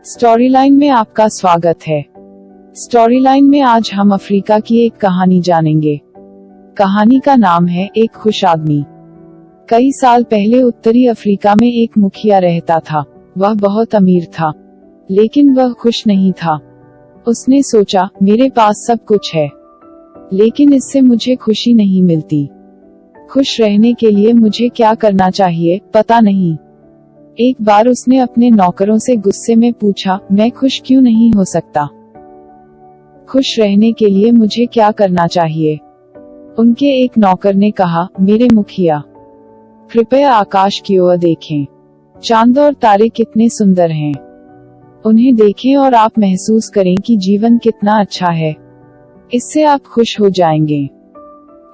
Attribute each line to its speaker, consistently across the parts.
Speaker 1: Story line में आपका स्वागत है। स्टोरी लाइन में आज हम अफ्रीका की एक कहानी जानेंगे। कहानी का नाम है एक खुश आदमी। कई साल पहले उत्तरी अफ्रीका में एक मुखिया रहता था। वह बहुत अमीर था, लेकिन वह खुश नहीं था। उसने सोचा, मेरे पास सब कुछ है, लेकिन इससे मुझे खुशी नहीं मिलती। खुश रहने के लिए मुझे क्या करना चाहिए, पता नहीं। एक बार उसने अपने नौकरों से गुस्से में पूछा, मैं खुश क्यों नहीं हो सकता? खुश रहने के लिए मुझे क्या करना चाहिए? उनके एक नौकर ने कहा, मेरे मुखिया, कृपया आकाश की ओर देखें। चांद और तारे कितने सुंदर हैं। उन्हें देखें और आप महसूस करें कि जीवन कितना अच्छा है। इससे आप खुश हो जाएंगे।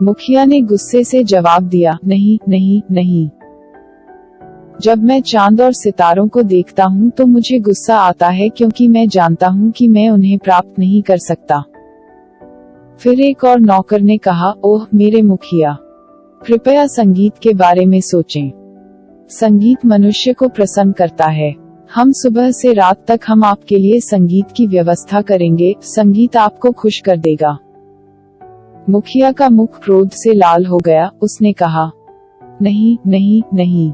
Speaker 1: मुखिया ने गुस्से से जवाब दिया, नहीं नहीं नहीं। जब मैं चांद और सितारों को देखता हूँ तो मुझे गुस्सा आता है, क्योंकि मैं जानता हूँ कि मैं उन्हें प्राप्त नहीं कर सकता। फिर एक और नौकर ने कहा, ओह मेरे मुखिया, कृपया संगीत के बारे में सोचें। संगीत मनुष्य को प्रसन्न करता है। हम सुबह से रात तक हम आपके लिए संगीत की व्यवस्था करेंगे। संगीत आपको खुश कर देगा। मुखिया का मुख क्रोध से लाल हो गया। उसने कहा, नहीं नहीं नहीं,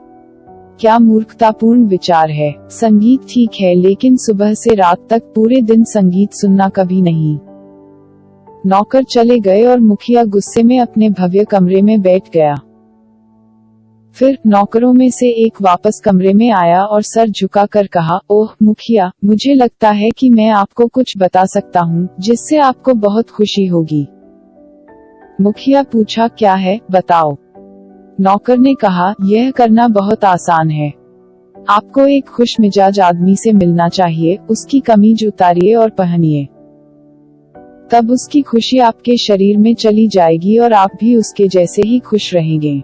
Speaker 1: क्या मूर्खतापूर्ण विचार है। संगीत ठीक है, लेकिन सुबह से रात तक पूरे दिन संगीत सुनना कभी नहीं। नौकर चले गए और मुखिया गुस्से में अपने भव्य कमरे में बैठ गया। फिर नौकरों में से एक वापस कमरे में आया और सर झुकाकर कहा, ओह मुखिया, मुझे लगता है कि मैं आपको कुछ बता सकता हूँ जिससे आपको बहुत खुशी होगी। मुखिया पूछा, क्या है, बताओ। नौकर ने कहा, यह करना बहुत आसान है। आपको एक खुश मिजाज आदमी से मिलना चाहिए, उसकी कमीज उतारिए और पहनिए। तब उसकी खुशी आपके शरीर में चली जाएगी और आप भी उसके जैसे ही खुश रहेंगे।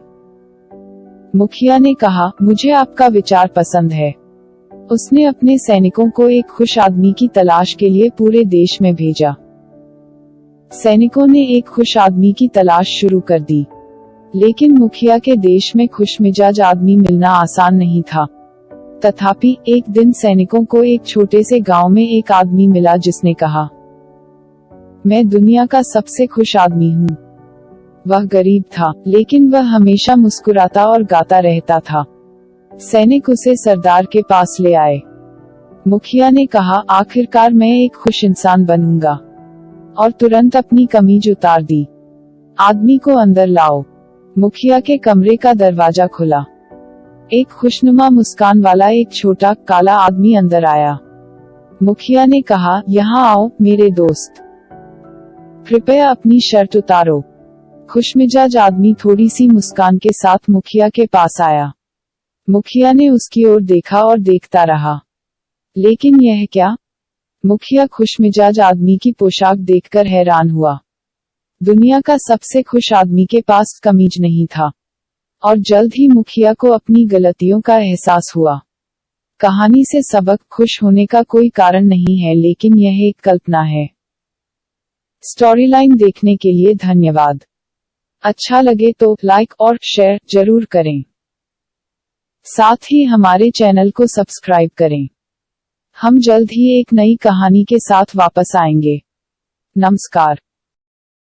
Speaker 1: मुखिया ने कहा, मुझे आपका विचार पसंद है। उसने अपने सैनिकों को एक खुश आदमी की तलाश के लिए पूरे देश में भेजा। सैनिकों ने एक खुश आदमी की तलाश शुरू कर दी, लेकिन मुखिया के देश में खुश मिजाज आदमी मिलना आसान नहीं था। तथापि एक दिन सैनिकों को एक छोटे से गांव में एक आदमी मिला जिसने कहा, मैं दुनिया का सबसे खुश आदमी हूँ। वह गरीब था, लेकिन वह हमेशा मुस्कुराता और गाता रहता था। सैनिक उसे सरदार के पास ले आए। मुखिया ने कहा, आखिरकार मैं एक खुश इंसान बनूंगा, और तुरंत अपनी कमीज उतार दी। आदमी को अंदर लाओ। मुखिया के कमरे का दरवाजा खुला। एक खुशनुमा मुस्कान वाला एक छोटा काला आदमी अंदर आया। मुखिया ने कहा, यहाँ आओ मेरे दोस्त, कृपया अपनी शर्ट उतारो। खुशमिजाज आदमी थोड़ी सी मुस्कान के साथ मुखिया के पास आया। मुखिया ने उसकी ओर देखा और देखता रहा। लेकिन यह क्या? मुखिया खुशमिजाज आदमी की पोशाक देखकर हैरान हुआ। दुनिया का सबसे खुश आदमी के पास कमीज नहीं था, और जल्द ही मुखिया को अपनी गलतियों का एहसास हुआ। कहानी से सबक, खुश होने का कोई कारण नहीं है, लेकिन यह एक कल्पना है। स्टोरी लाइन देखने के लिए धन्यवाद। अच्छा लगे तो लाइक और शेयर जरूर करें। साथ ही हमारे चैनल को सब्सक्राइब करें। हम जल्द ही एक नई कहानी के साथ वापस आएंगे। नमस्कार।